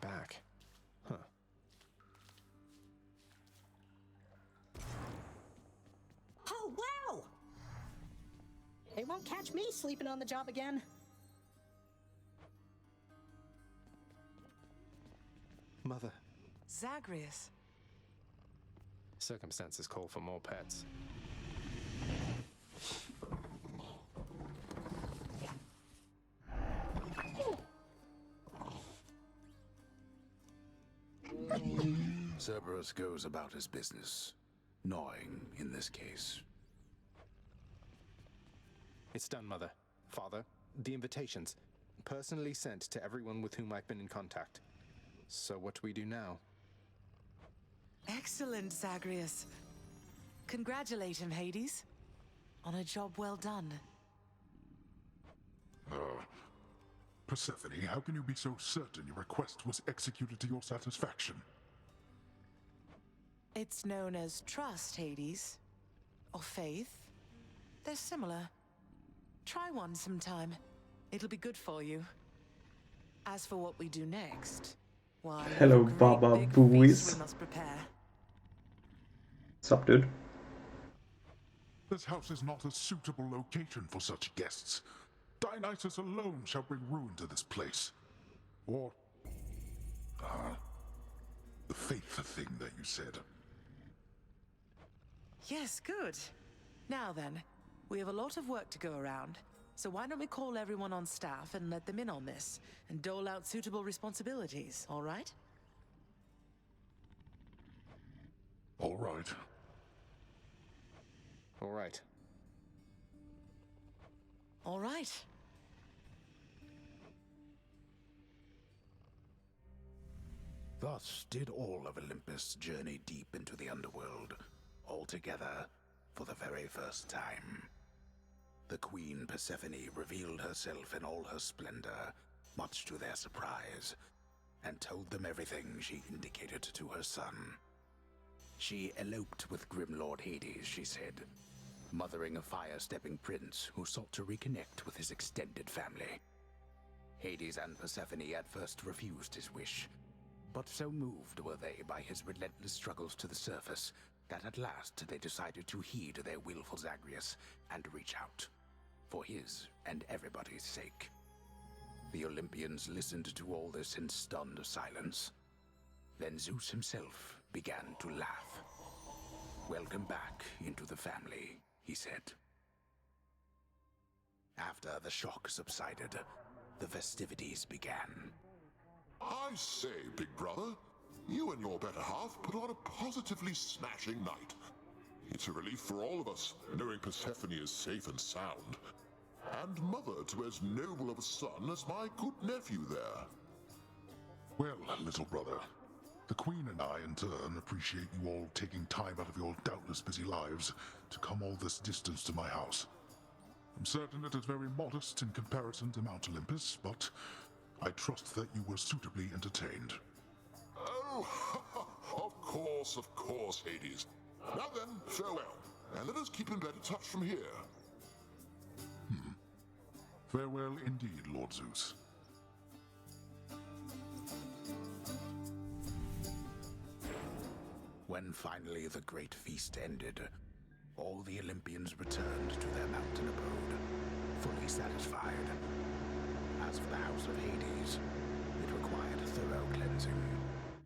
back. Huh. Oh, wow! They won't catch me sleeping on the job again. Mother. Zagreus. Circumstances call for more pets. Cerberus goes about his business, gnawing in this case. It's done, Mother. Father, the invitations, personally sent to everyone with whom I've been in contact. So what do we do now? Excellent, Zagreus. Congratulate him, Hades, on a job well done. Persephone, how can you be so certain your request was executed to your satisfaction? It's known as trust, Hades. Or faith. They're similar. Try one sometime. It'll be good for you. As for what we do next, why, Hello, a great Baba big Booies. feast we must prepare. What's up, dude? This house is not a suitable location for such guests. Dionysus alone shall bring ruin to this place. Or, the faith thing that you said. Yes, good. Now then, we have a lot of work to go around, so why don't we call everyone on staff and let them in on this, and dole out suitable responsibilities, all right? All right. All right. All right. Thus did all of Olympus journey deep into the underworld, all together for the very first time. The Queen Persephone revealed herself in all her splendor, much to their surprise, and told them everything she indicated to her son. She eloped with Grim Lord Hades, she said, mothering a fire-stepping prince who sought to reconnect with his extended family. Hades and Persephone at first refused his wish, but so moved were they by his relentless struggles to the surface that at last they decided to heed their willful Zagreus and reach out, for his and everybody's sake. The Olympians listened to all this in stunned silence. Then Zeus himself began to laugh. "Welcome back into the family," he said. After the shock subsided, the festivities began. I say, big brother, you and your better half put on a positively smashing night. It's a relief for all of us, knowing Persephone is safe and sound. And mother to as noble of a son as my good nephew there. Well, little brother, the Queen and I, in turn, appreciate you all taking time out of your doubtless busy lives to come all this distance to my house. I'm certain it is very modest in comparison to Mount Olympus, but I trust that you were suitably entertained. Oh, of course, Hades. Now then, farewell, and let us keep in better touch from here. Farewell indeed, Lord Zeus. When finally the great feast ended, all the Olympians returned to their mountain abode, fully satisfied. As for the house of Hades, it required thorough cleansing,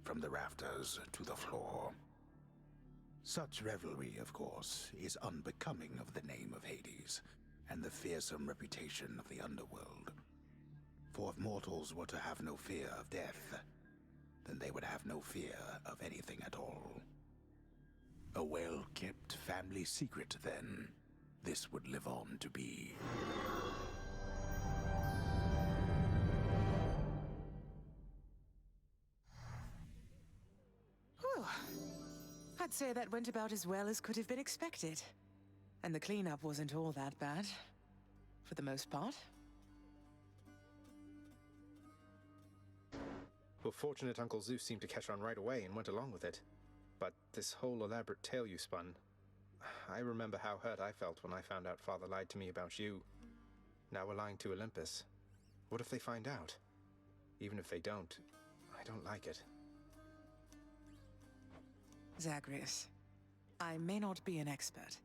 from the rafters to the floor. Such revelry, of course, is unbecoming of the name of Hades, and the fearsome reputation of the underworld. For if mortals were to have no fear of death, then they would have no fear of anything at all. A well-kept family secret, then, this would live on to be. Whew. I'd say that went about as well as could have been expected. And the cleanup wasn't all that bad, for the most part. Well, fortunate Uncle Zeus seemed to catch on right away and went along with it. But this whole elaborate tale you spun, I remember how hurt I felt when I found out Father lied to me about you. Now we're lying to Olympus. What if they find out? Even if they don't, I don't like it. Zagreus, I may not be an expert,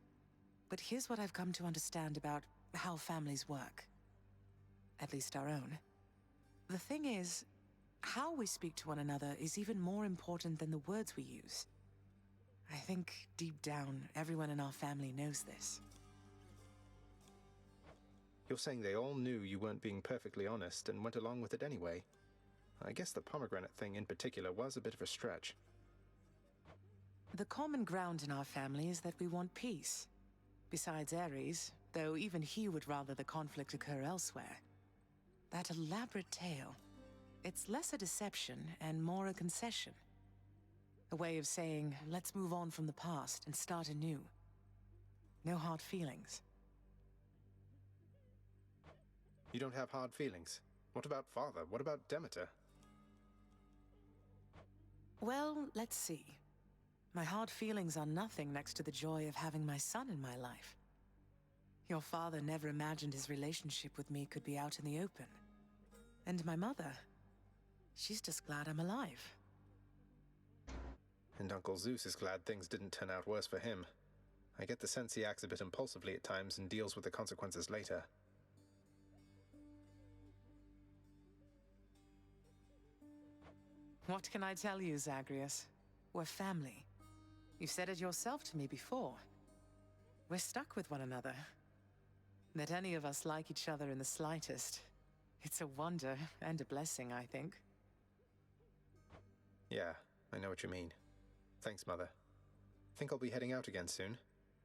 but here's what I've come to understand about how families work. At least our own. The thing is, how we speak to one another is even more important than the words we use. I think, deep down, everyone in our family knows this. You're saying they all knew you weren't being perfectly honest and went along with it anyway. I guess the pomegranate thing in particular was a bit of a stretch. The common ground in our family is that we want peace. Besides Ares, though even he would rather the conflict occur elsewhere. That elaborate tale, it's less a deception and more a concession. A way of saying, let's move on from the past and start anew. No hard feelings. You don't have hard feelings? What about Father? What about Demeter? Well, let's see. My hard feelings are nothing next to the joy of having my son in my life. Your father never imagined his relationship with me could be out in the open. And my mother, she's just glad I'm alive. And Uncle Zeus is glad things didn't turn out worse for him. I get the sense he acts a bit impulsively at times and deals with the consequences later. What can I tell you, Zagreus? We're family. You've said it yourself to me before. We're stuck with one another. That any of us like each other in the slightest, it's a wonder and a blessing, I think. Yeah, I know what you mean. Thanks, Mother. Think I'll be heading out again soon.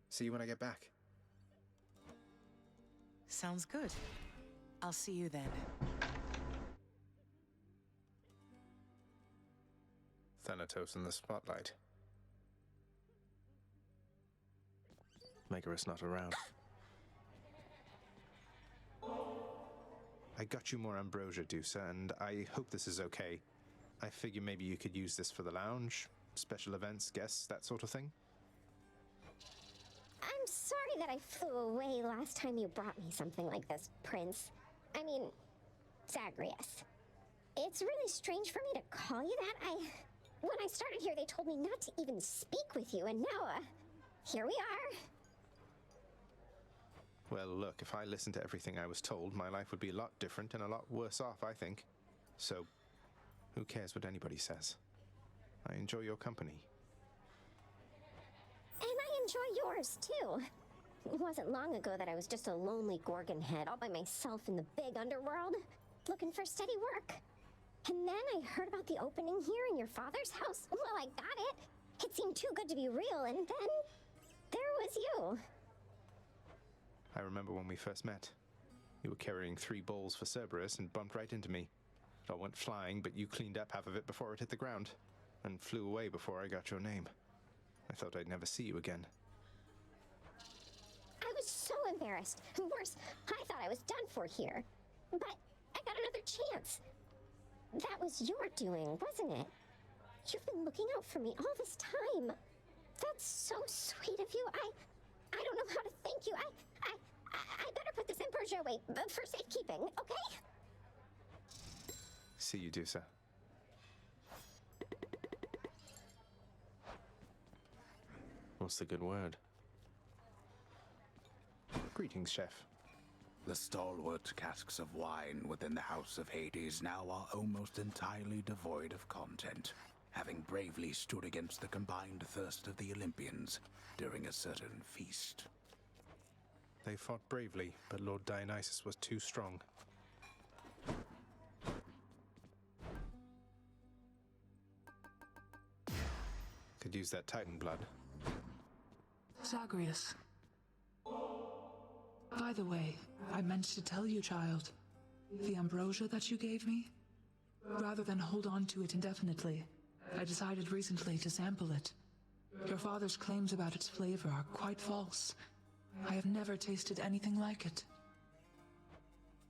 See you when I get back. Sounds good. I'll see you then. Thanatos in the spotlight. Megaris not around. I got you more ambrosia, Dusa, and I hope this is okay. I figure maybe you could use this for the lounge, special events, guests, that sort of thing. I'm sorry that I flew away last time you brought me something like this, Prince. I mean, Zagreus. It's really strange for me to call you that. When I started here, they told me not to even speak with you, and now, here we are. Well, look, if I listened to everything I was told, my life would be a lot different and a lot worse off, I think. So, who cares what anybody says? I enjoy your company. And I enjoy yours, too. It wasn't long ago that I was just a lonely Gorgon head all by myself in the big underworld, looking for steady work. And then I heard about the opening here in your father's house. Well, I got it. It seemed too good to be real, and then there was you. I remember when we first met. You were carrying 3 bowls for Cerberus and bumped right into me. It all went flying, but you cleaned up half of it before it hit the ground, and flew away before I got your name. I thought I'd never see you again. I was so embarrassed. Worse, I thought I was done for here. But I got another chance. That was your doing, wasn't it? You've been looking out for me all this time. That's so sweet of you. I don't know how to thank you. I better put this ambrosia away for safekeeping, okay? See you, Dusa. What's the good word? Greetings, Chef. The stalwart casks of wine within the House of Hades now are almost entirely devoid of content, having bravely stood against the combined thirst of the Olympians during a certain feast. They fought bravely, but Lord Dionysus was too strong. Could use that Titan blood. Zagreus. By the way, I meant to tell you, child. The ambrosia that you gave me? Rather than hold on to it indefinitely, I decided recently to sample it. Your father's claims about its flavor are quite false. I have never tasted anything like it.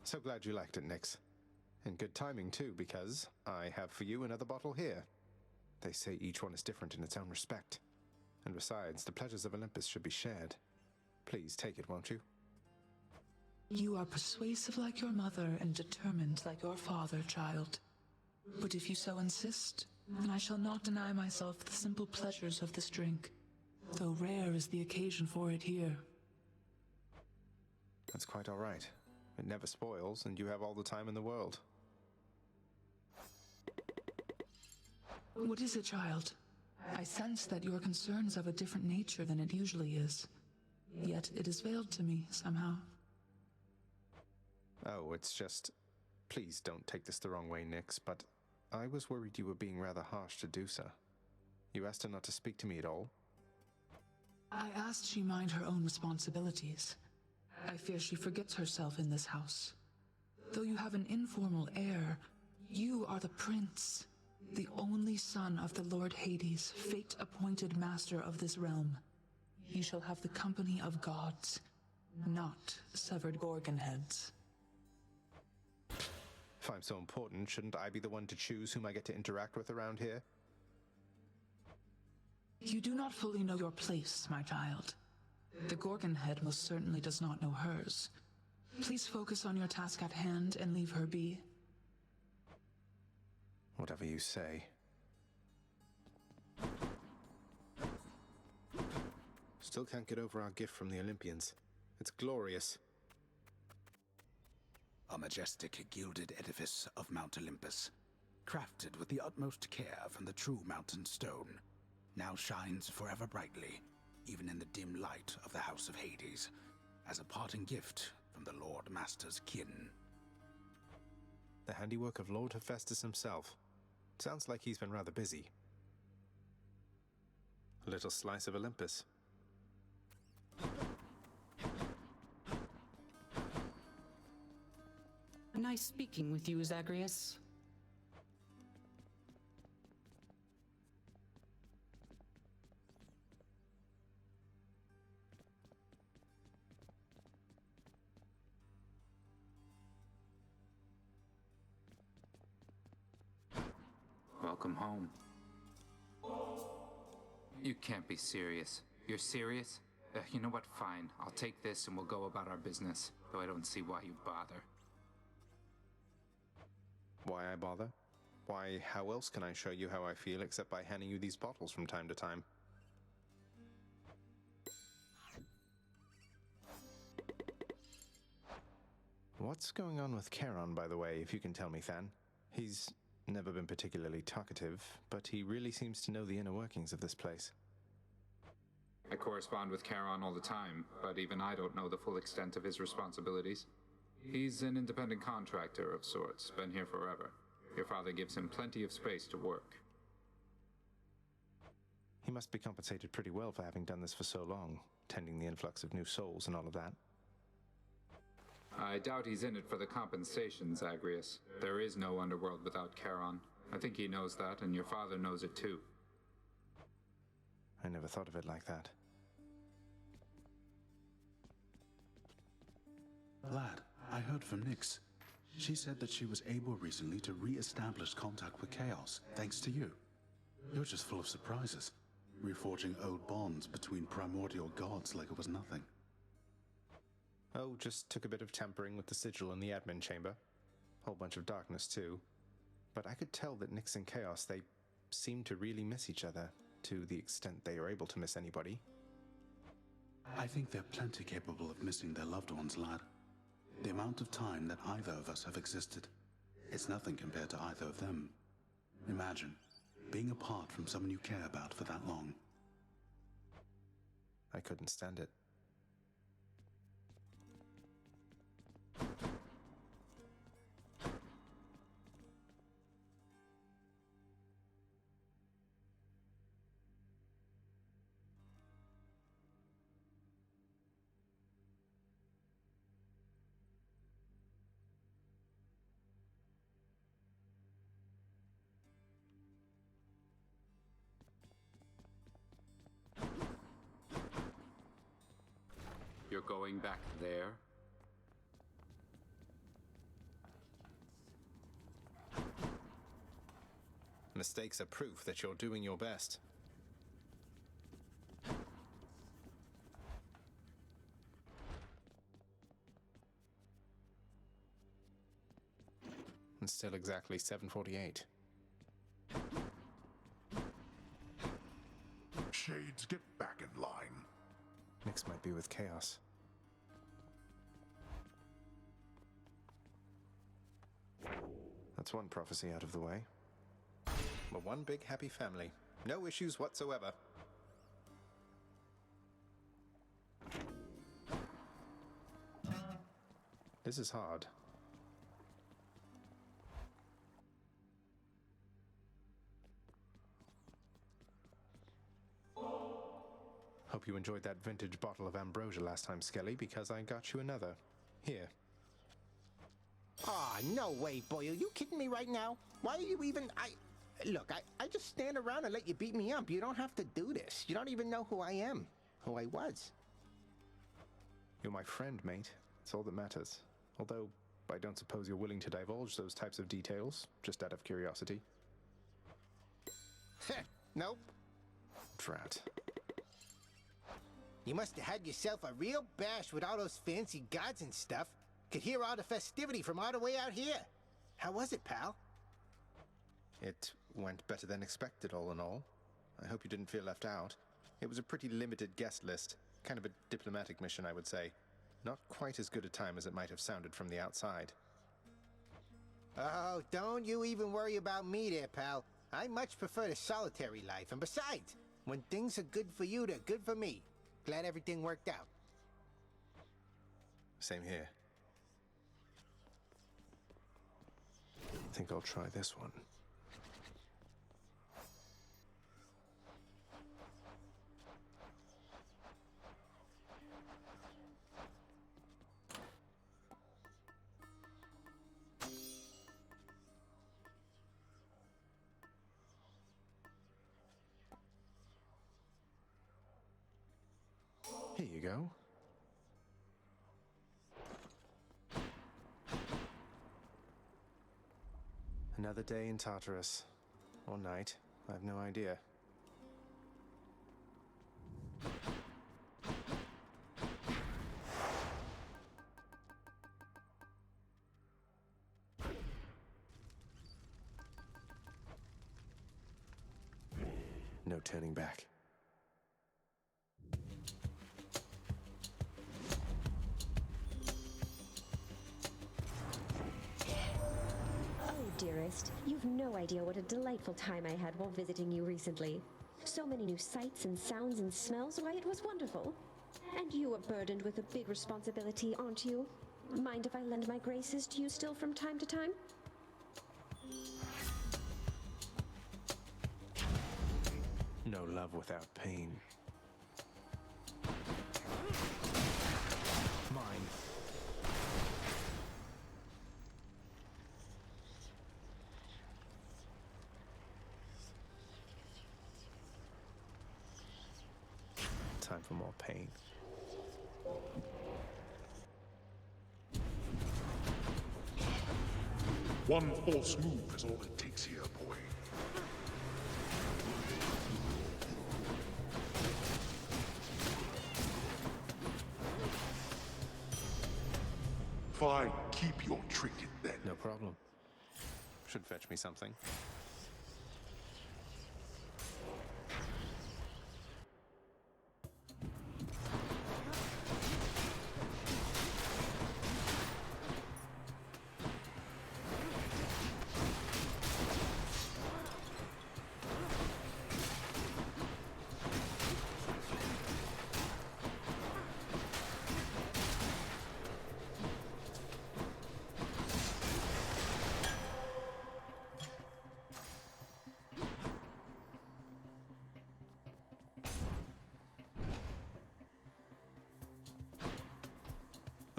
So glad you liked it, Nyx. And good timing, too, because I have for you another bottle here. They say each one is different in its own respect. And besides, the pleasures of Olympus should be shared. Please take it, won't you? You are persuasive like your mother and determined like your father, child. But if you so insist, then I shall not deny myself the simple pleasures of this drink, though rare is the occasion for it here. That's quite all right. It never spoils, and you have all the time in the world. What is it, child? I sense that your concern is of a different nature than it usually is. Yet it is veiled to me, somehow. Oh, it's just... Please don't take this the wrong way, Nix, but I was worried you were being rather harsh to Dusa. You asked her not to speak to me at all? I asked she mind her own responsibilities. I fear she forgets herself in this house. Though you have an informal heir, you are the prince, the only son of the Lord Hades, fate-appointed master of this realm. You shall have the company of gods, not severed gorgon heads. If I'm so important, shouldn't I be the one to choose whom I get to interact with around here? You do not fully know your place, my child. The gorgon head most certainly does not know hers. Please focus on your task at hand and leave her be. Whatever you say. Still can't get over our gift from the Olympians. It's glorious. A majestic gilded edifice of Mount Olympus, crafted with the utmost care from the true mountain stone, now shines forever brightly, even in the dim light of the House of Hades, as a parting gift from the Lord Master's kin. The handiwork of Lord Hephaestus himself. Sounds like he's been rather busy. A little slice of Olympus. Nice speaking with you, Zagreus. Welcome home. You can't be serious. You're serious? You know what? Fine. I'll take this and we'll go about our business, though I don't see why you bother. Why I bother? Why, how else can I show you how I feel except by handing you these bottles from time to time? What's going on with Charon, by the way, if you can tell me, Than? He's never been particularly talkative, but he really seems to know the inner workings of this place. I correspond with Charon all the time, but even I don't know the full extent of his responsibilities. He's an independent contractor of sorts, been here forever. Your father gives him plenty of space to work. He must be compensated pretty well for having done this for so long, tending the influx of new souls and all of that. I doubt he's in it for the compensation, Zagreus. There is no underworld without Charon. I think he knows that, and your father knows it too. I never thought of it like that. Lad, I heard from Nyx. She said that she was able recently to re-establish contact with Chaos, thanks to you. You're just full of surprises, reforging old bonds between primordial gods like it was nothing. Oh, just took a bit of tampering with the sigil in the admin chamber. Whole bunch of darkness, too. But I could tell that Nyx and Chaos, they seem to really miss each other, to the extent they are able to miss anybody. I think they're plenty capable of missing their loved ones, lad. The amount of time that either of us have existed, it's nothing compared to either of them. Imagine being apart from someone you care about for that long. I couldn't stand it. You're going back there? Mistakes are proof that you're doing your best. It's still exactly 7:48. Shades, get back in line. Nyx might be with Chaos. That's one prophecy out of the way. We're one big happy family. No issues whatsoever. This is hard. Hope you enjoyed that vintage bottle of ambrosia last time, Skelly, because I got you another. Here. Aw, no way, boy. Are you kidding me right now? Why are you even... Look, I just stand around and let you beat me up. You don't have to do this. You don't even know who I am. Who I was. You're my friend, mate. It's all that matters. Although, I don't suppose you're willing to divulge those types of details, just out of curiosity. Nope. Drat. You must have had yourself a real bash with all those fancy gods and stuff. Could hear all the festivity from all the way out here. How was it, pal? It went better than expected, all in all. I hope you didn't feel left out. It was a pretty limited guest list. Kind of a diplomatic mission, I would say. Not quite as good a time as it might have sounded from the outside. Oh, don't you even worry about me there, pal. I much prefer the solitary life. And besides, when things are good for you, they're good for me. Glad everything worked out. Same here. I think I'll try this one. Here you go. Another day in Tartarus. Or night. I have no idea. No turning back. Dearest, you've no idea what a delightful time I had while visiting you recently. So many new sights and sounds and smells, why, it was wonderful. And you are burdened with a big responsibility, aren't you? Mind if I lend my graces to you still from time to time? No love without pain. Mine. Time for more pain. One false move is all it takes here, boy. Fine, keep your trinket then. No problem. Should fetch me something.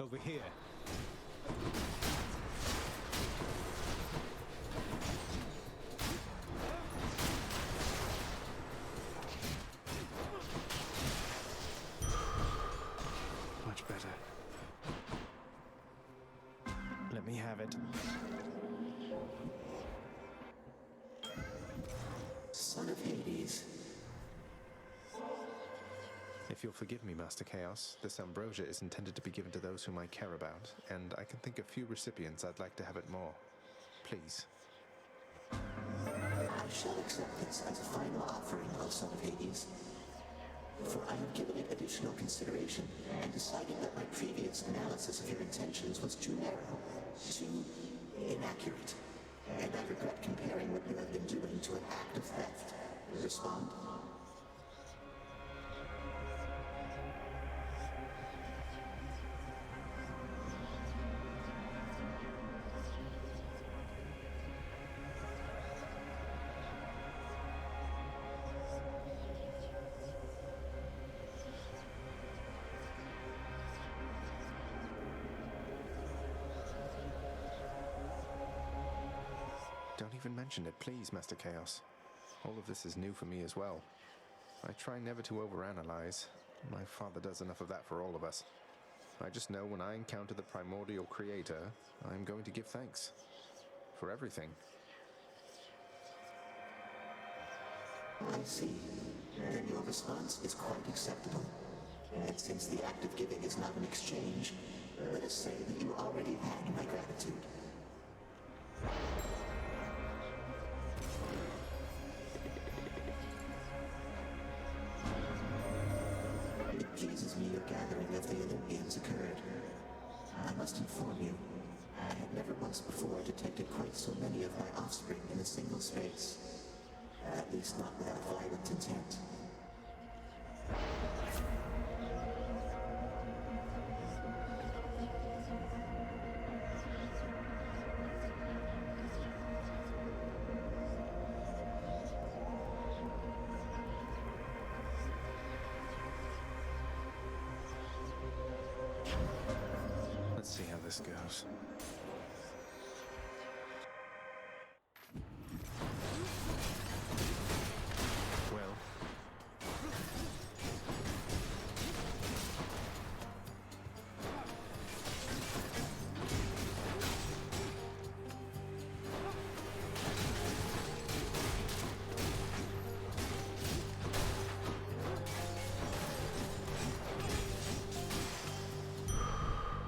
Over here. Much better. Let me have it. Son of Hades. If you'll forgive me, Master Chaos, this ambrosia is intended to be given to those whom I care about, and I can think of few recipients I'd like to have it more. Please. I shall accept this as a final offering, O Son of Hades. for I have given it additional consideration and decided that my previous analysis of your intentions was too narrow, too inaccurate, and I regret comparing what you have been doing to an act of theft. Respond? Don't even mention it, please, Master Chaos. All of this is new for me as well. I try never to overanalyze. My father does enough of that for all of us. I just know when I encounter the primordial creator, I'm going to give thanks. For everything. I see. Then your response is quite acceptable. And since the act of giving is not an exchange, let us say that you already had my gratitude. It pleases me your gathering of the Olympians occurred. I must inform you, I had never once before detected quite so many of my offspring in a single space. At least not without violent intent. Let's see how this goes. Well.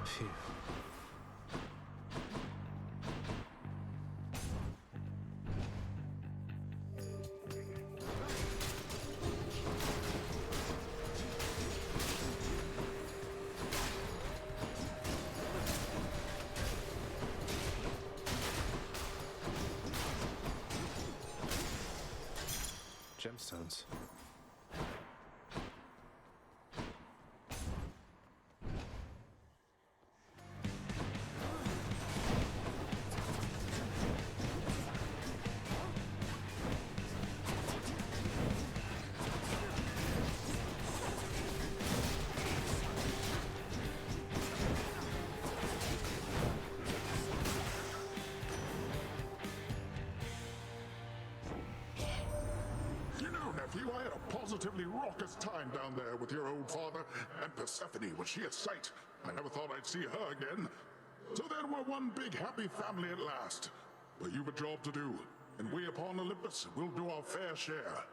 Phew. Gemstones. Nephew, I had a positively raucous time down there with your old father, and Persephone was sheer sight. I never thought I'd see her again. So then we're one big happy family at last. But you've a job to do, and we upon Olympus will do our fair share.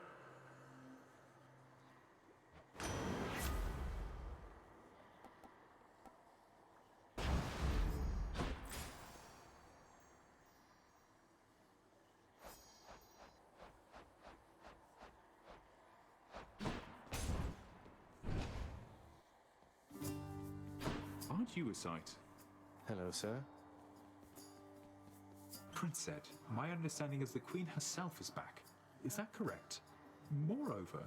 Aren't you a sight? Hello, sir. Prince said, my understanding is the Queen herself is back. Is that correct? Moreover,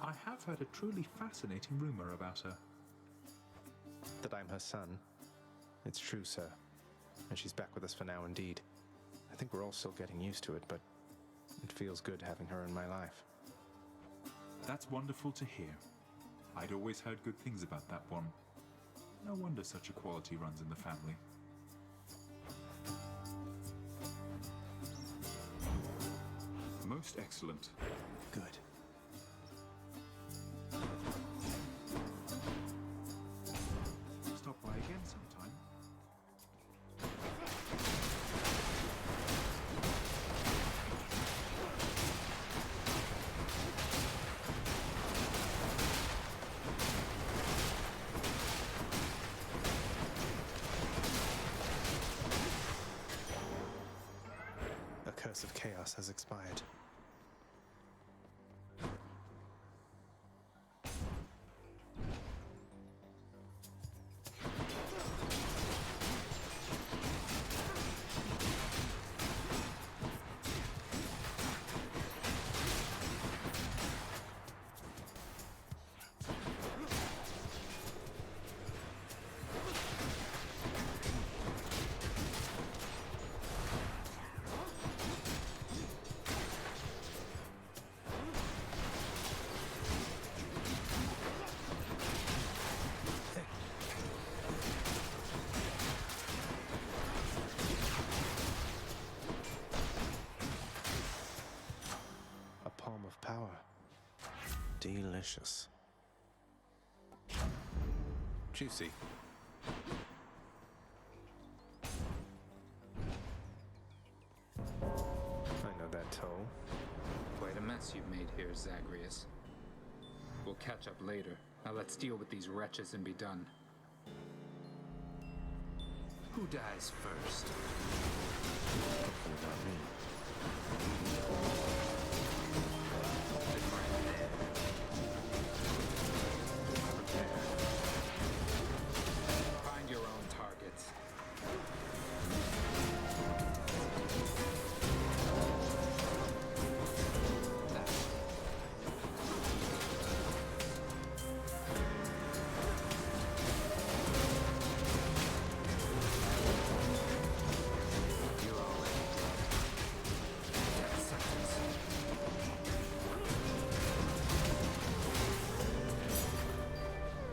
I have heard a truly fascinating rumor about her. That I'm her son. It's true, sir. And she's back with us for now indeed. I think we're all still getting used to it, but it feels good having her in my life. That's wonderful to hear. I'd always heard good things about that one. No wonder such a quality runs in the family. Most excellent. Good. Stop by again sometime. The curse of chaos has expired. delicious. Juicy. I know that toe. Quite a mess you've made here, Zagreus. We'll catch up later. Now let's deal with these wretches and be done. Who dies first? Hopefully not me. Find your own targets.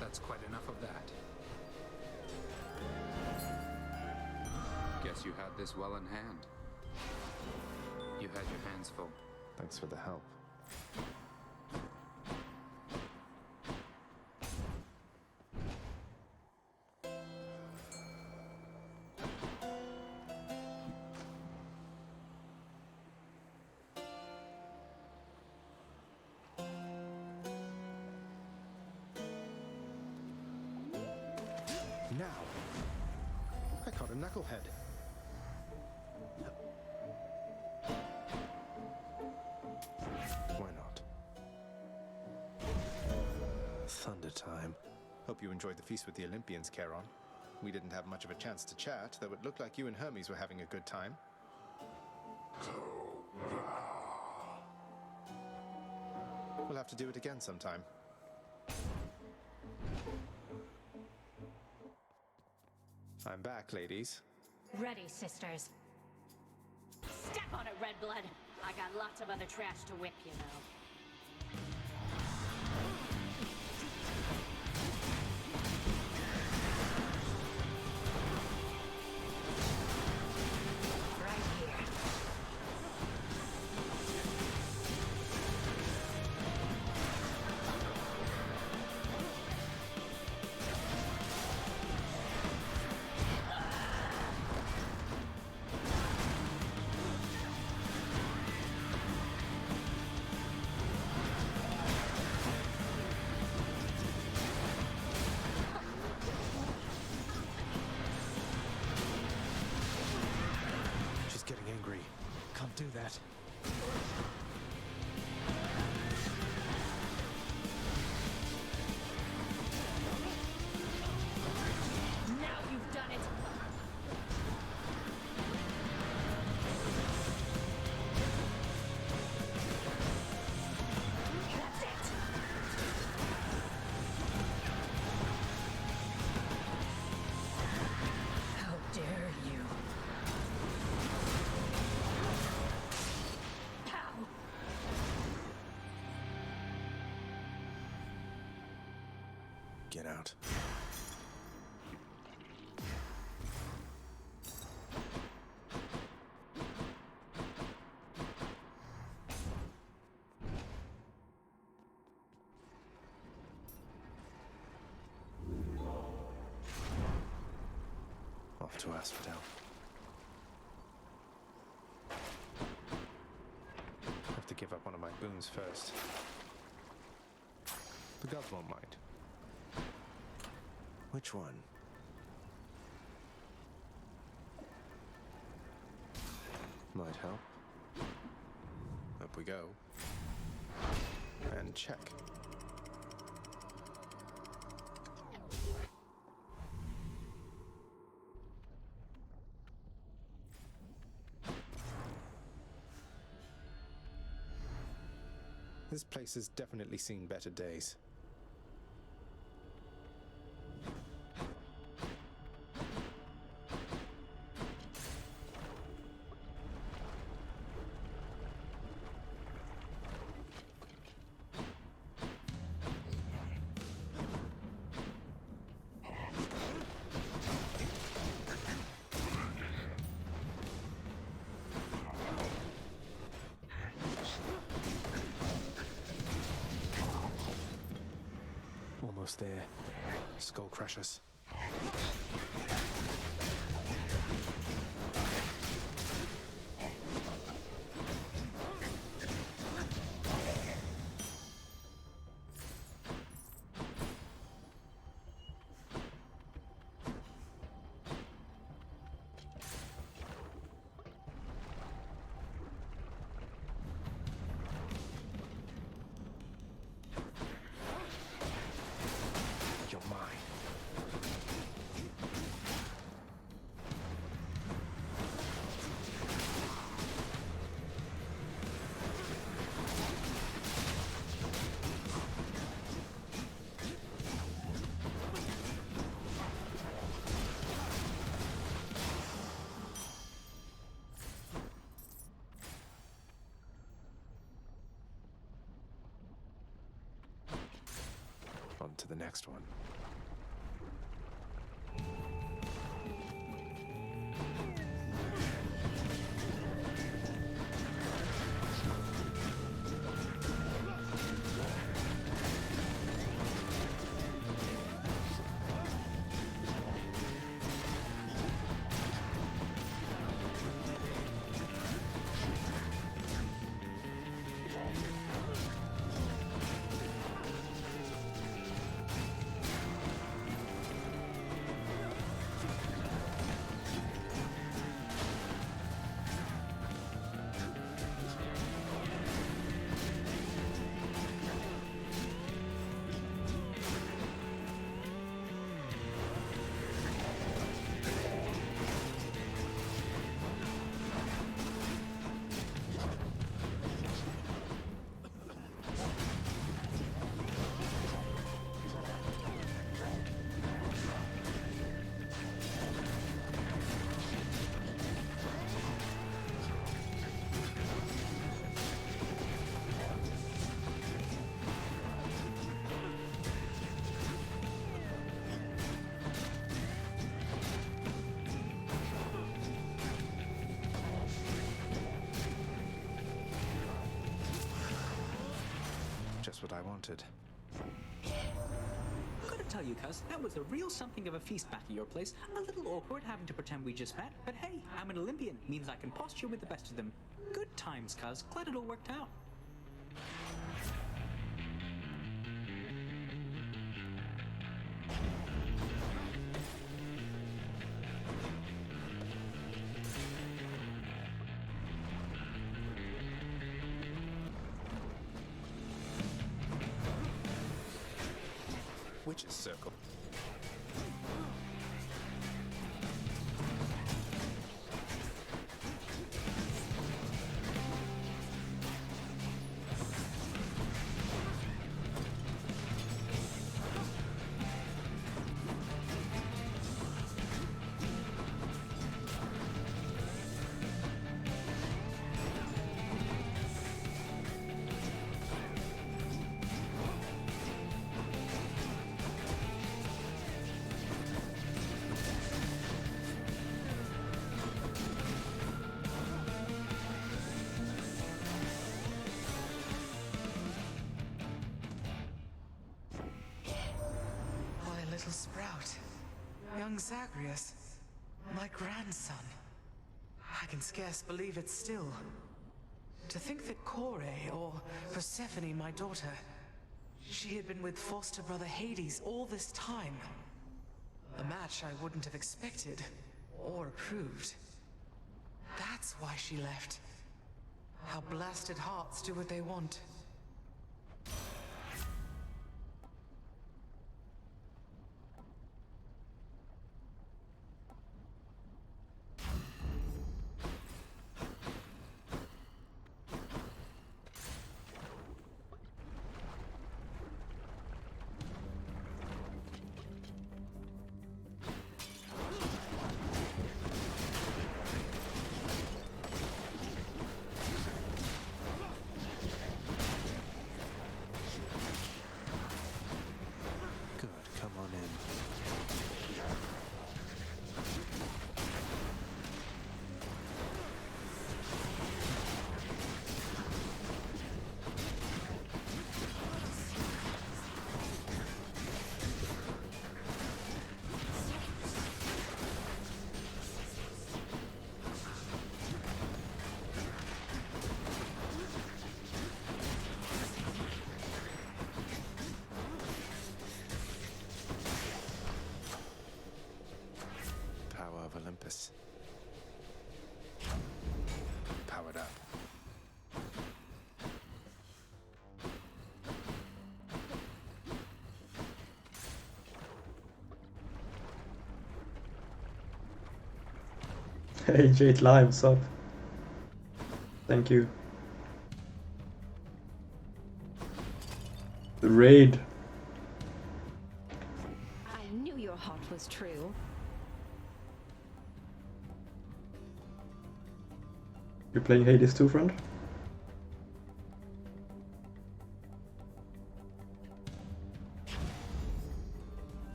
That's quite enough of that. Guess you had this well in hand. You had your hands full. Thanks for the help. Now, I caught a knucklehead. Why not? Thunder time. Hope you enjoyed the feast with the Olympians, Charon. We didn't have much of a chance to chat, though it looked like you and Hermes were having a good time. We'll have to do it again sometime. I'm back, ladies. Ready, sisters. Step on it, Redblood. I got lots of other trash to whip, you know. Right here. She's getting angry. Can't do that. Now you've done it. That's it. How dare you? Pow! Get out. Off to Asphodel. Have to give up one of my boons first. The gods won't mind. Which one? Might help. Up we go. And check. This place has definitely seen better days. Almost there. Skull crushers. On to the next one. Just what I wanted. Gotta tell you, cuz, that was a real something of a feast back at your place. A little awkward having to pretend we just met, but hey, I'm an Olympian, means I can posture with the best of them. Good times, cuz. Glad it all worked out. Witch's Circle. Little sprout. Young Zagreus. My grandson. I can scarce believe it still. To think that Kore, or Persephone, my daughter, she had been with foster brother Hades all this time. A match I wouldn't have expected, or approved. That's why she left. How blasted hearts do what they want. purpose. Powered up. Hey, JateLIVE, what's up? Thank you. The raid. I knew your heart was true. You're playing Hades too, friend?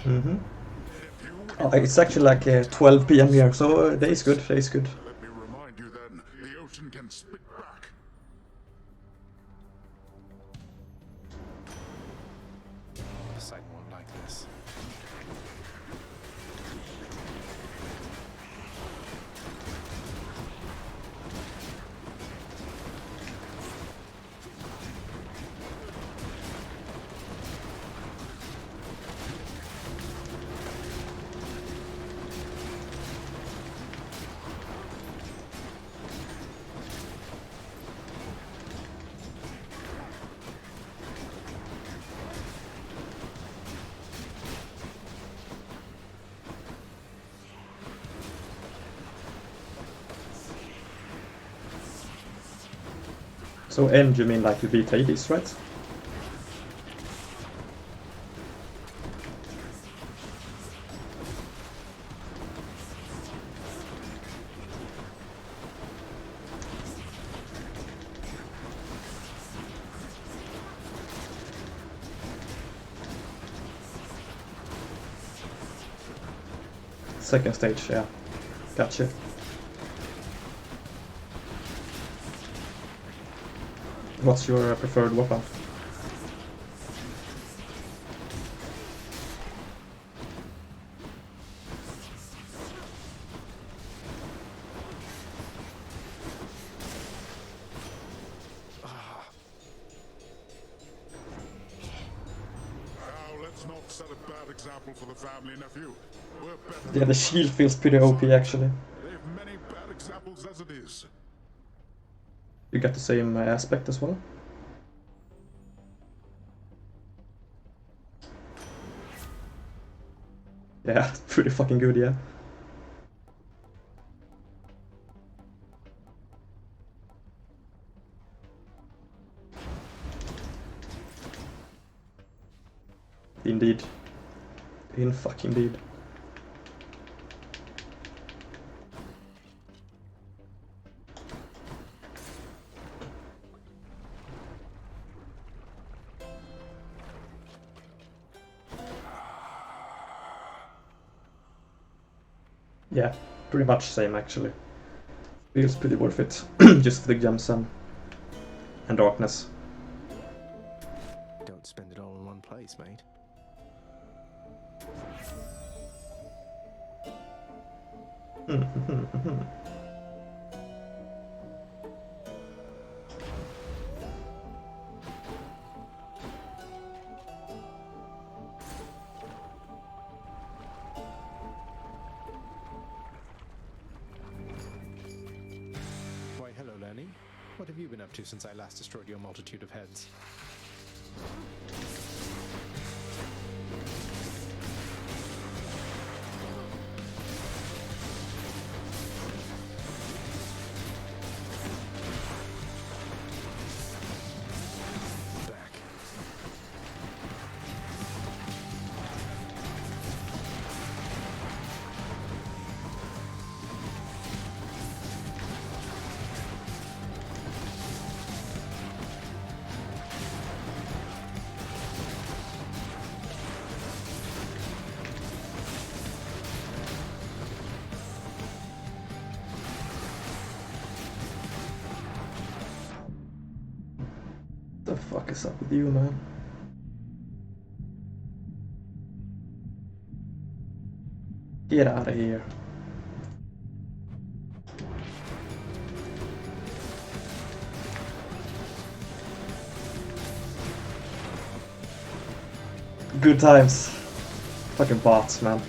Mm-hmm. Oh, it's actually like 12 PM here, so day is good, day is good. Let me remind you then, the ocean can spit back. Poseidon won't like this. So end, you mean like you beat Hades, right? Second stage, yeah. Gotcha. What's your preferred weapon? Now let's not set a bad example for the family, nephew. We're better Yeah, than the shield feels pretty OP actually. They've many bad examples as it is. You get the same aspect as well? Yeah, pretty fucking good, yeah. Indeed. In fucking deed. Yeah, pretty much same actually. Feels pretty worth it. Just for the gems and darkness. Don't spend it all in one place, mate. Why, hello, Lenny. What have you been up to since I last destroyed your multitude of heads? Back. The fuck is up with you, man? Get out of here. Good times. Fucking bots, man.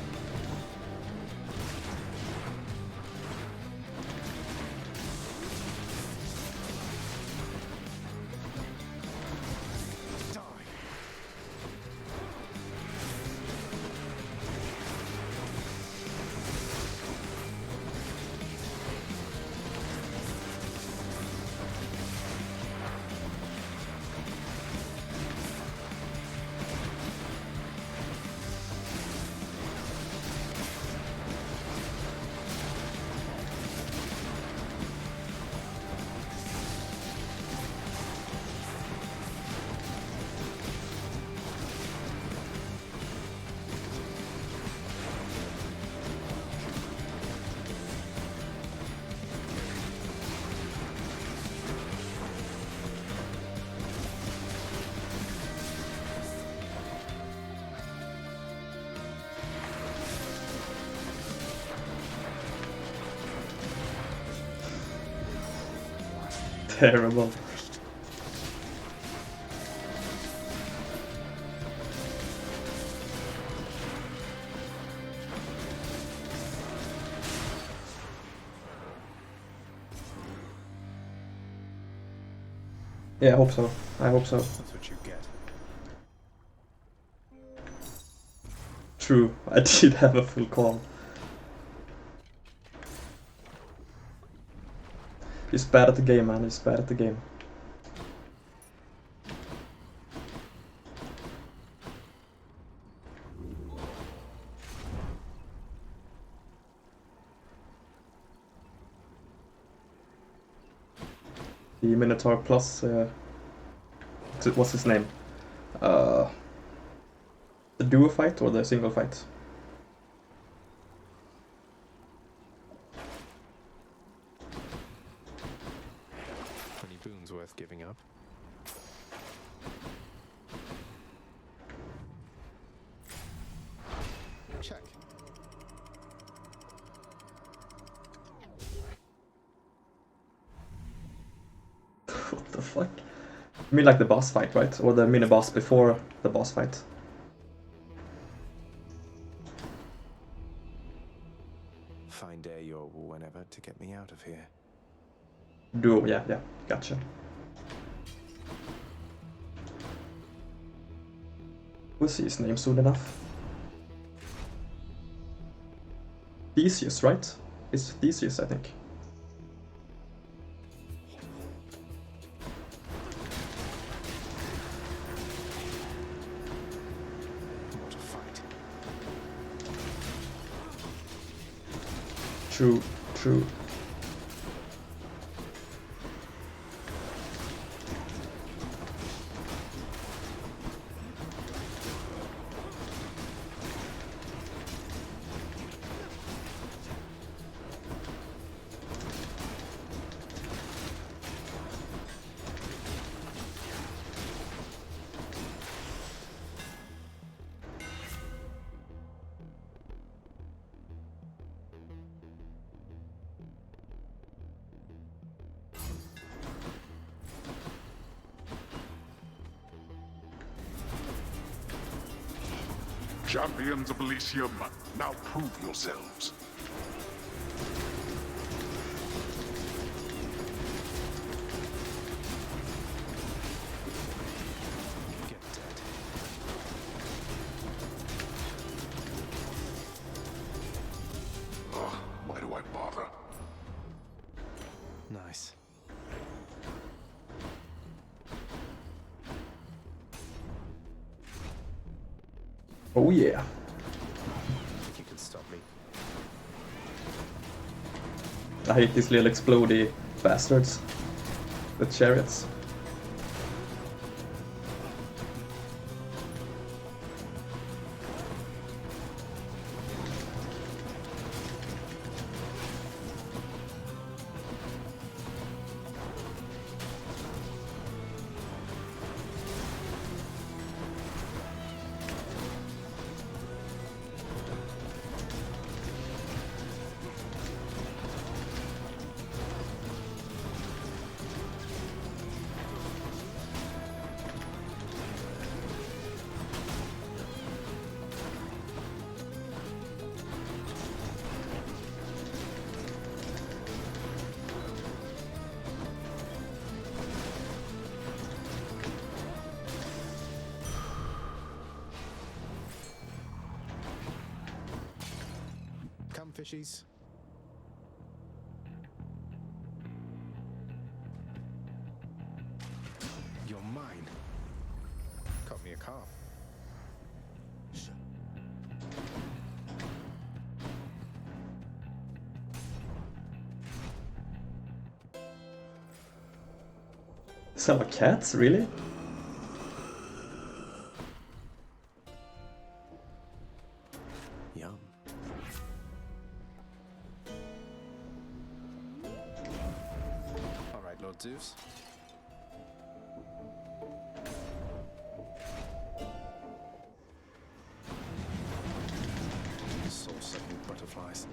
terrible. Yeah, I hope so. I hope so. That's what you get. True, I did have a full call. He's bad at the game, man. He's bad at the game. The Minotaur plus, what's his name? The duo fight or the single fight? 20 boons worth giving up. Check. What the fuck? You mean like the boss fight, right? Or the mini boss before the boss fight? Find day or whenever to get me out of here. Duo, yeah, gotcha. We'll see his name soon enough. Theseus, right? It's Theseus, I think. What a fight. True, true. Champions of Elysium, now prove yourselves. Get dead. Ugh, why do I bother? Nice. Oh yeah. Think you can stop me? I hate these little explodey bastards with chariots. Come, fishies. You're mine. Got me a car. Some cats, really? Yum. All right, Lord Zeus. Soul-sucking butterflies.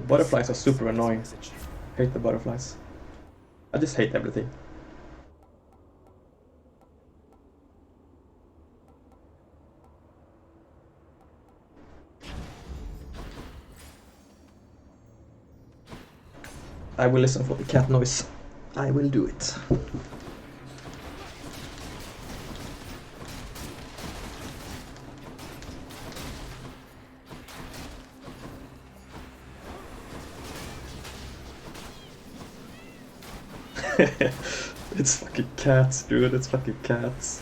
butterflies are super annoying. Hate the butterflies. I just hate everything. I will listen for the cat noise. I will do it. It's fucking cats, dude. It's fucking cats.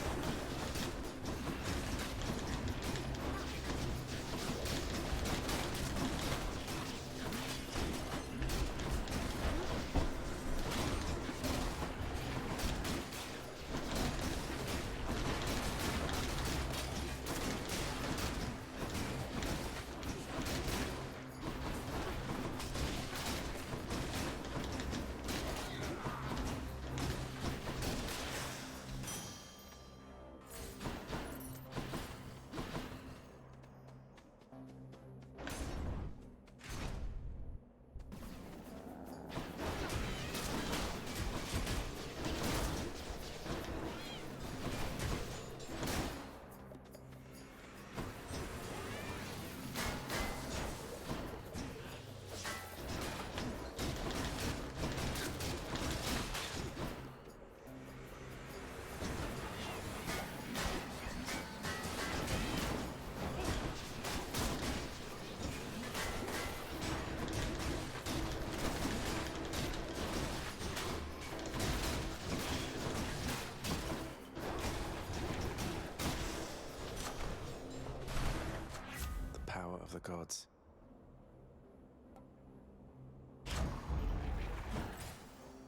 The gods.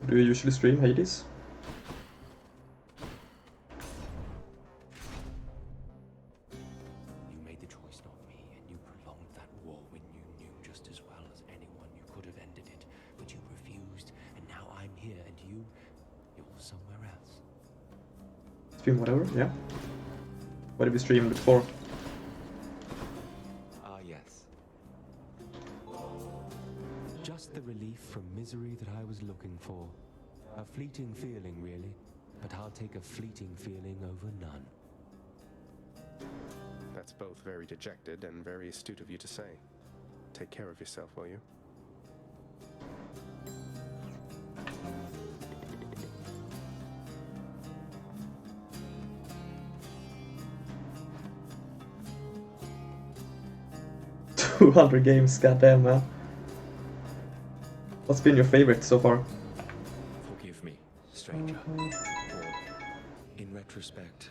Do you usually stream Hades? You made the choice, not me, and you prolonged that war when you knew just as well as anyone you could have ended it. But you refused, and now I'm here, and you're somewhere else. Stream whatever, yeah. What did we stream before? Just the relief from misery that I was looking for. A fleeting feeling, really, but I'll take a fleeting feeling over none. That's both very dejected and very astute of you to say. Take care of yourself, will you? $200 games, goddamn man. What's been your favorite so far? Forgive me, stranger. For, in retrospect,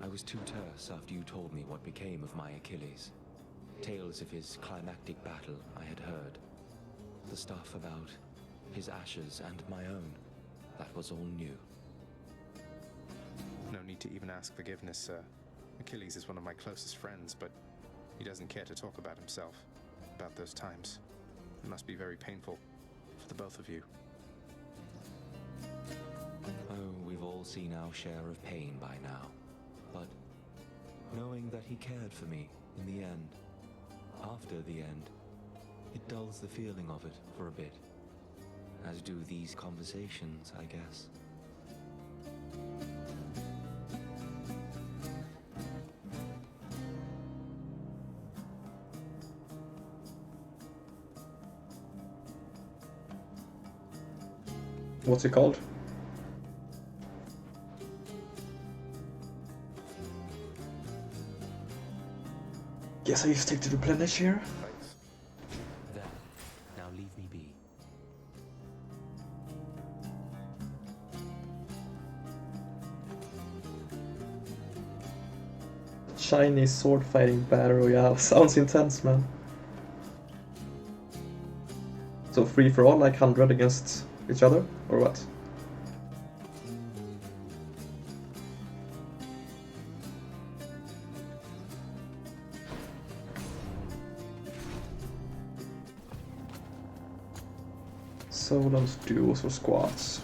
I was too terse after you told me what became of my Achilles. Tales of his climactic battle I had heard. The stuff about his ashes and my own, that was all new. No need to even ask forgiveness, sir. Achilles is one of my closest friends, but he doesn't care to talk about himself, about those times. It must be very painful for the both of you. Oh, we've all seen our share of pain by now. But knowing that he cared for me in the end, after the end, it dulls the feeling of it for a bit. As do these conversations, I guess. What's it called? Guess I just take to replenish here. There. Now leave me be. Chinese sword fighting battle royale. Sounds intense, man. So free for all, like 100 against each other, or what? Solos, duos, or squads?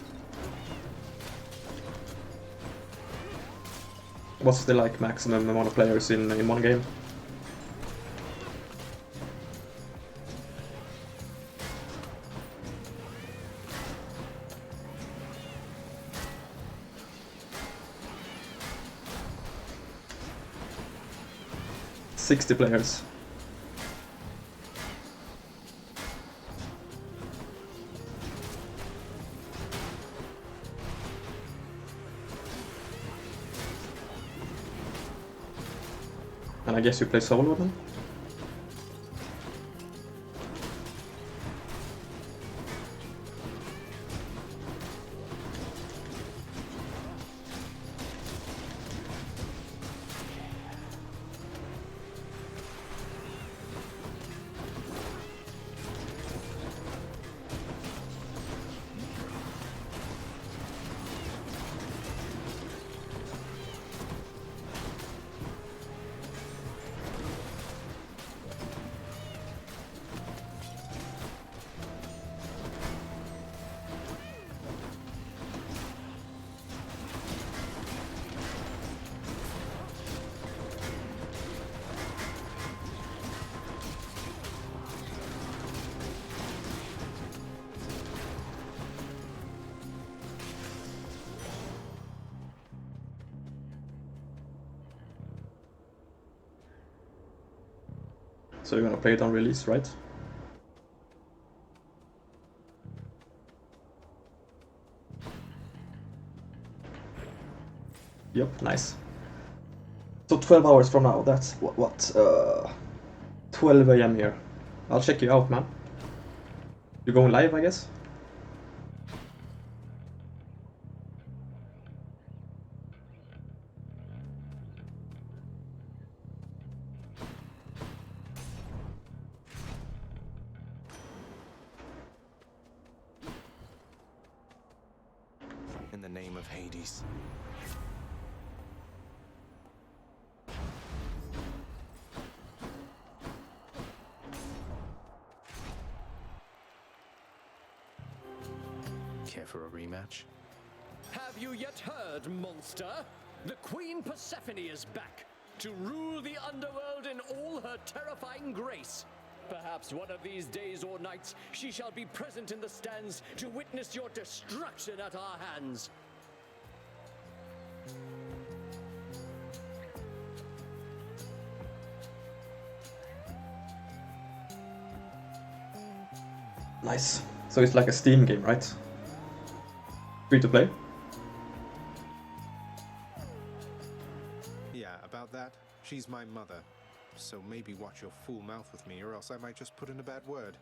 What's the like maximum amount of players in one game? 60 players. And I guess you play solo then? So you're gonna play it on release, right? Yep, nice. So 12 hours from now, that's what 12 AM here. I'll check you out, man. You're going live, I guess? In the name of Hades. Care for a rematch? Have you yet heard, monster? The Queen Persephone is back to rule the underworld in all her terrifying grace. Perhaps one of these days or nights she shall be present in the stands to witness your destruction at our hands. Nice. So it's like a Steam game, right? Free to play? Yeah, about that, she's my mother. So maybe watch your fool mouth with me, or else I might just put in a bad word.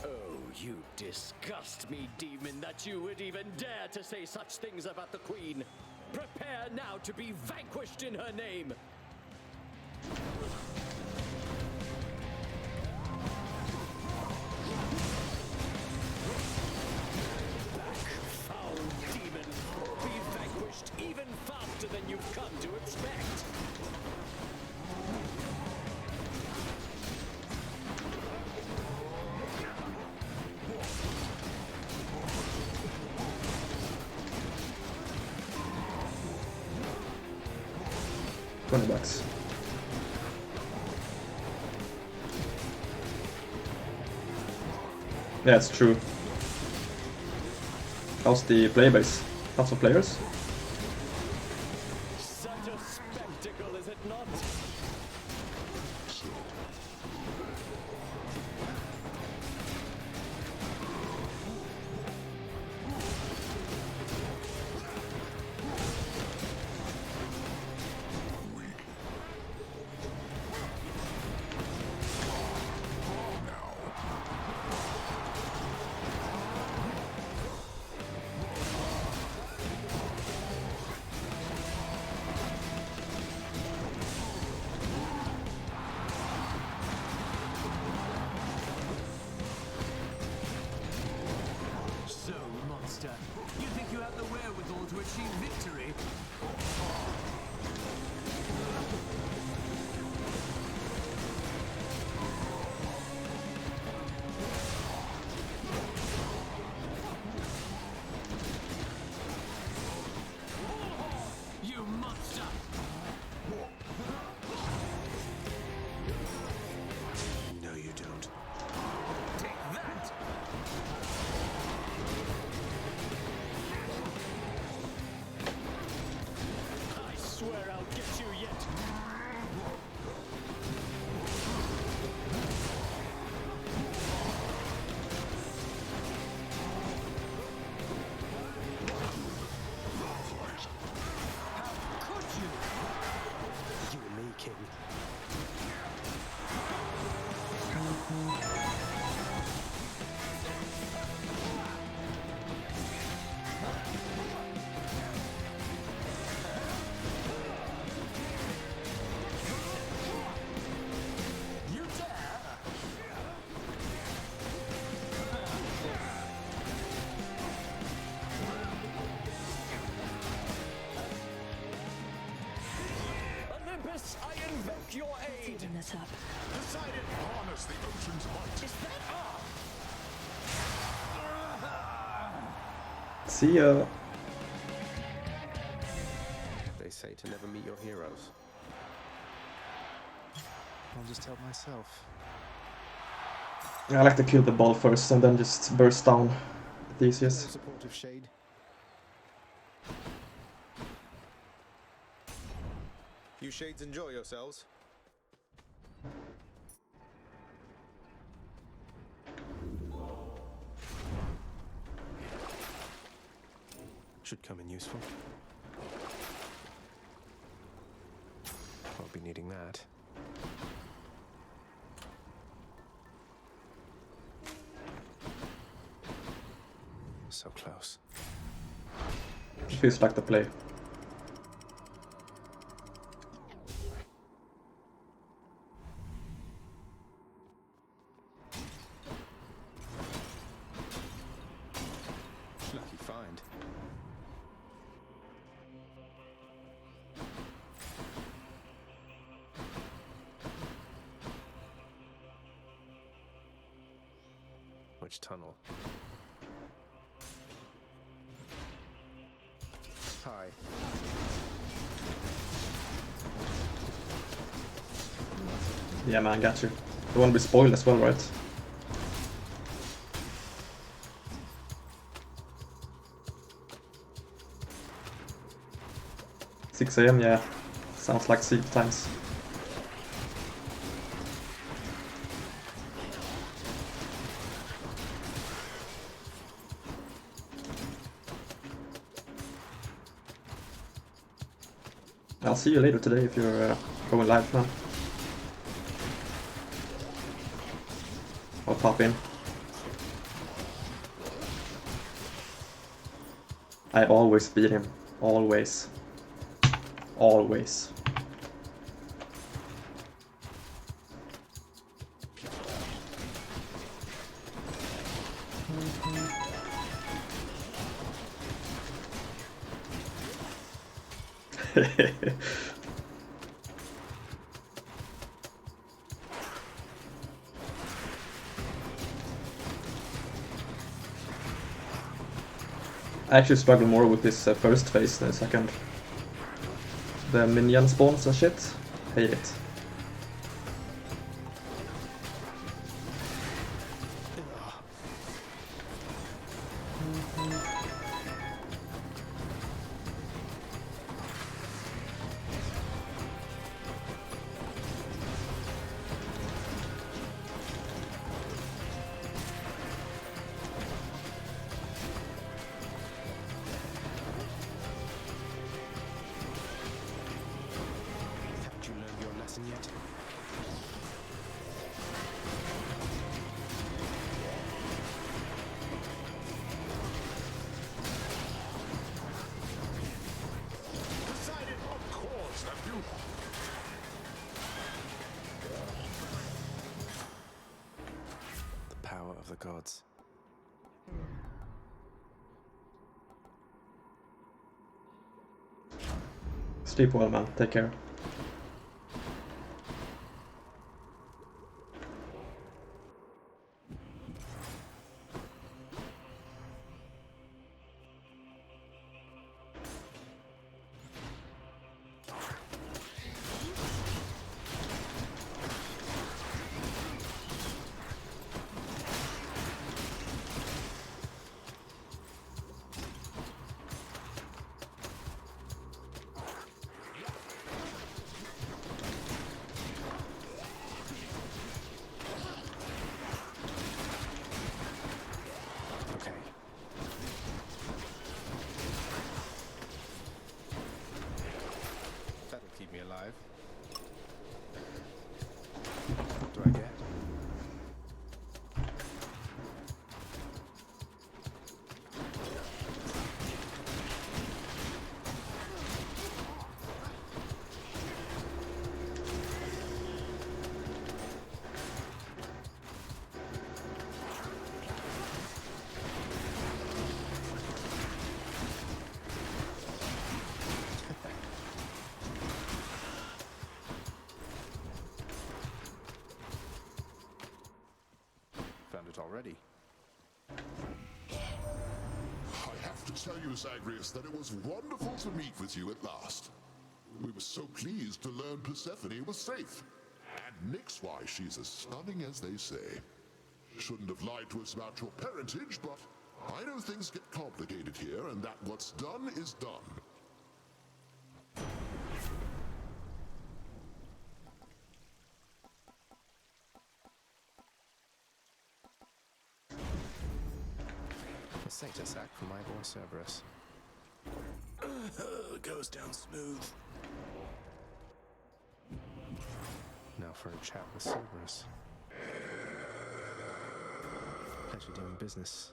Oh, you disgust me, demon, that you would even dare to say such things about the Queen. Prepare now to be vanquished in her name. Foul demon, be vanquished even faster than you've come to expect. $20. Yeah, it's true. How's the player base? Lots of players? Such a spectacle, is it not? So, monster, you think you have the wherewithal to achieve victory? You monster! No, you don't. Take that! us up. Decided harness the ocean's might. Is that all? See ya. They say to never meet your heroes. I'll just help myself. I like to kill the ball first and then just burst down the easiest. Supportive shade. You shades enjoy yourselves. Should come in useful. Won't be needing that. So close. Feels like the play. Lucky find. Which tunnel? Hi. Yeah, man, got you. You want to be spoiled as well, right? $6 AM, yeah. Sounds like sleep times. I'll see you later today if you're going live, man. I'll pop in. I always beat him. Always. Always. I actually struggle more with this first phase than the second. The minion spawns and shit. Hate it. Yet. Decided, of course, nephew. The power of the gods. Sleep well, man. Take care. tell you, Zagreus, that it was wonderful to meet with you at last. We were so pleased to learn Persephone was safe. And Nyx-wise, she's as stunning as they say. Shouldn't have lied to us about your parentage, but I know things get complicated here, and that what's done is done. A satyr sack for my boy Cerberus. Goes down smooth. Now for a chat with Cerberus. Pleasure doing business.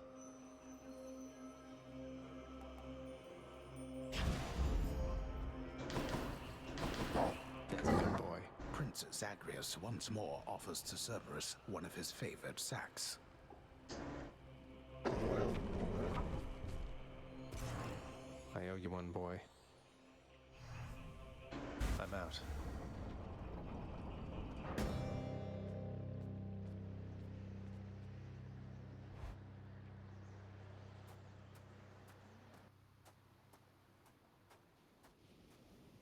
There's a good boy. Prince Zagreus once more offers to Cerberus one of his favored sacks. I owe you one, boy. I'm out.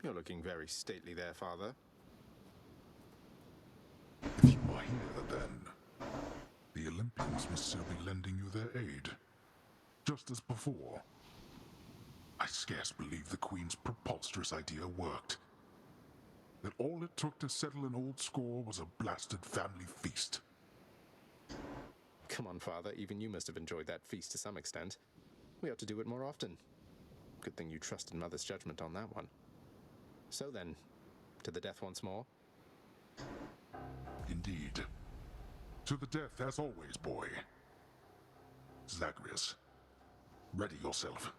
You're looking very stately there, Father. If you are here, then, the Olympians must still be lending you their aid. Just as before. I scarce believe the Queen's preposterous idea worked. That all it took to settle an old score was a blasted family feast. Come on, Father, even you must have enjoyed that feast to some extent. We ought to do it more often. Good thing you trusted Mother's judgment on that one. So then, to the death once more? Indeed. To the death as always, boy. Zagreus, ready yourself.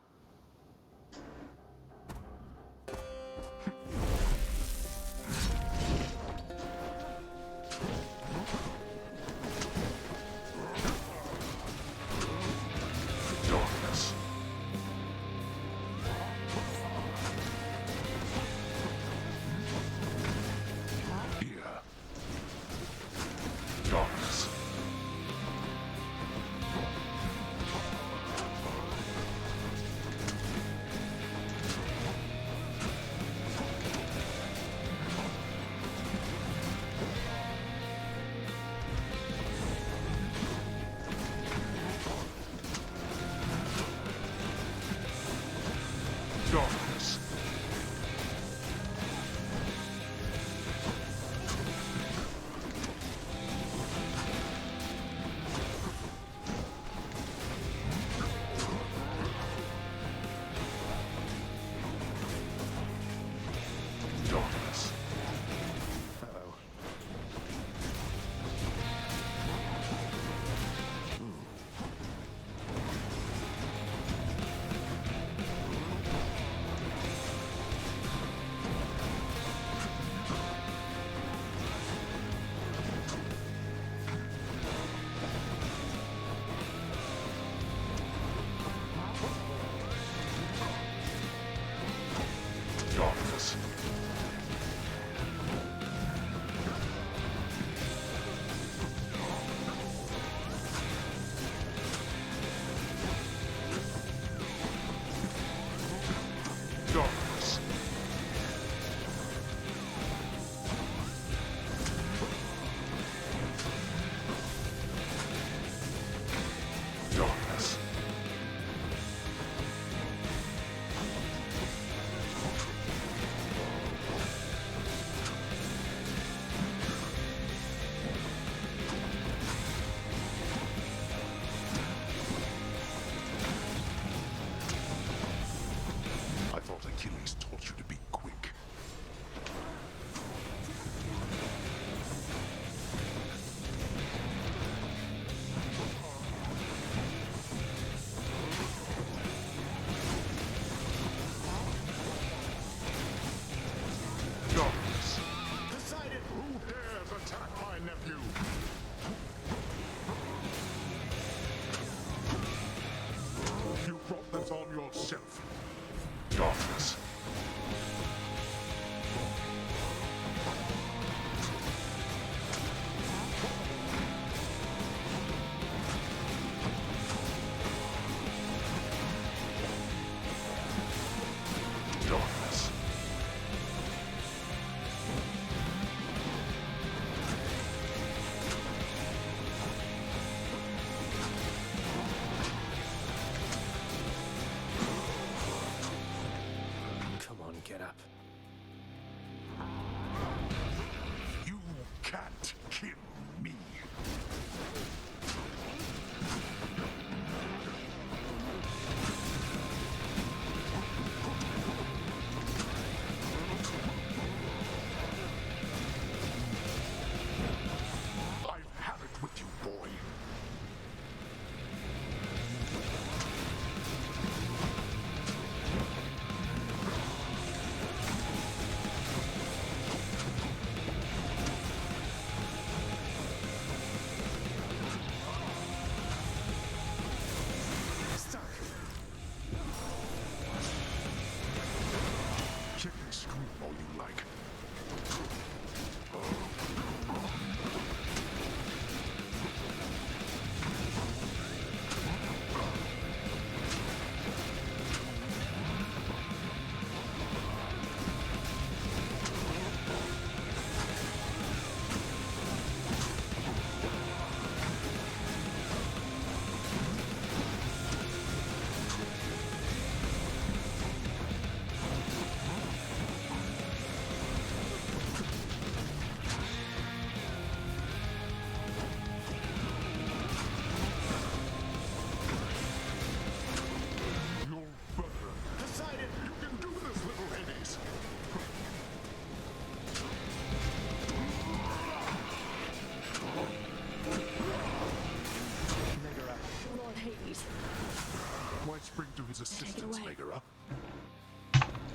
Kira?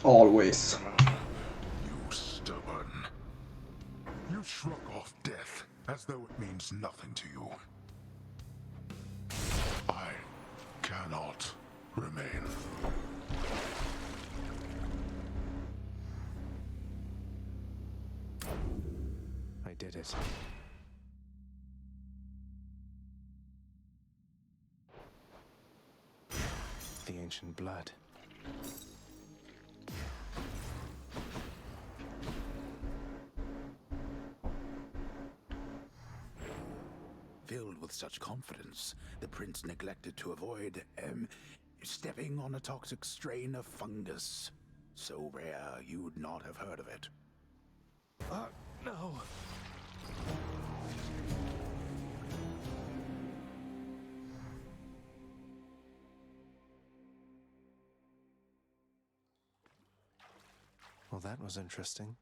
Always. You stubborn. You shrug off death as though it means nothing to you. I cannot remain. I did it. The ancient blood. Filled with such confidence, the prince neglected to avoid, stepping on a toxic strain of fungus. So rare you'd not have heard of it. No. Well, that was interesting.